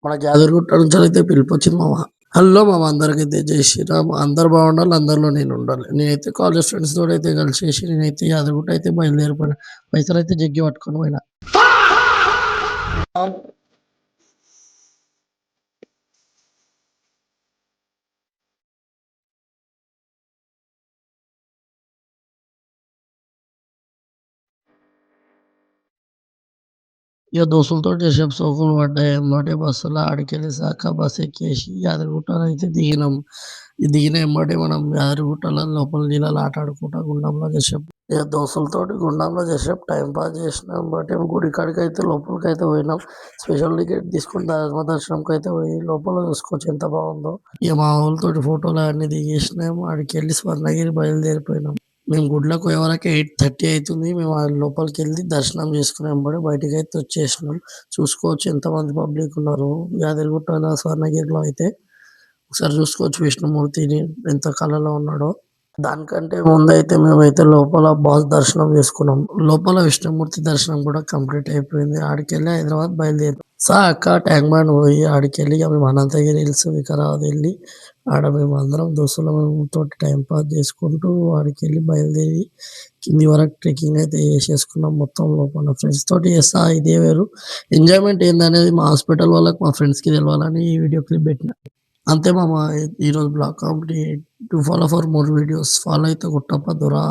మన యాదగిరిగుట్ట నుంచెల్లయితే పిలుపొచ్చింది మామ. హలో మామ అందరికైతే జై శ్రీరామ్. అందరూ బాగుండాలి. అందరిలో నేనుండాలి. నేనైతే కాలేజ్ ఫ్రెండ్స్ తోడైతే కలిసేసి నేనైతే యాదగిరిగుట్ట అయితే బయలుదేరిపోయినా. పైసలైతే జగ్గి పట్టుకొని పోయినా. ఇగ దోస్తులతోటి జరసేపు సోకులు పడ్డాయి. ఎమ్మటే బస్సులో ఆడికెళ్ళేసాక బస్ ఎక్కేసి యాదగిరిగుట్టలో అయితే దిగినాం. ఈ దిగిన ఎమ్మటే మనం యాదగిరిగుట్టలో లోపల నీళ్ళలో ఆట ఆడుకుంటా గుండంలో జరసేపు ఇగ దోస్తులతోటి గుండంలో జరసేపు టైం పాస్ చేసినాం. ఎమ్మటే గుడి కాడికైతే లోపలికైతే పోయినాం. స్పెషల్ టికెట్ తీసుకొని దర్శనంకైతే పోయి లోపల చూసుకోవచ్చు ఎంత బాగుందో. ఇగ మా వోళ్ళతోటి ఫోటోలు అన్నీ దిగేసినాం. ఆడికెళ్ళి స్వర్ణగిరి బయలుదేరిపోయినాం. మేము గుడిలోకి పోయేవరకు 8:30 అయితుంది. మేము ఆ లోపలికెళ్ళి దర్శనం చేసుకొని ఎంబడే బయటికైతే వచ్చేసినాం. చూసుకోవచ్చు ఎంతమంది పబ్లిక్ ఉన్నారు. యాదగిరిగుట్టలో, స్వర్ణగిరిలో అయితే ఒకసారి చూసుకోవచ్చు విష్ణుమూర్తిని ఎంత కళలో ఉన్నాడో. దానికంటే ముందైతే మేమైతే లోపల బాస్ దర్శనం చేసుకున్నాం. లోపల విష్ణుమూర్తి దర్శనం కూడా కంప్లీట్ అయిపోయింది. ఆడికెళ్ళి హైదరాబాద్ బయలుదేరాం. అక్క ట్యాంక్ బండ్ పోయి ఆడికెళ్ళి ఇగ మేము అనంతగిరి హిల్స్, వికారాబాద్ వెళ్ళి ఆడ మేమందరం దోస్తులతోటి టైం పాస్ చేసుకుంటూ ఆడికెళ్ళి బయలుదేరి కింది వరకు ట్రెక్కింగ్ అయితే చేసేసుకున్నాం. మొత్తం లోపల ఫ్రెండ్స్ తోటి చేస్తా ఇదే వేరు. ఎంజాయ్‌మెంట్ ఏందనేది మా హాస్పిటల్ వాళ్ళకి, మా ఫ్రెండ్స్‌కి తెలవాలని ఈ వీడియో క్లిప్ పెట్టినా. అంతే మామ ఈరోజు blog complete. To follow for more videos. Follow అయితే కొట్టప్ప దొరా.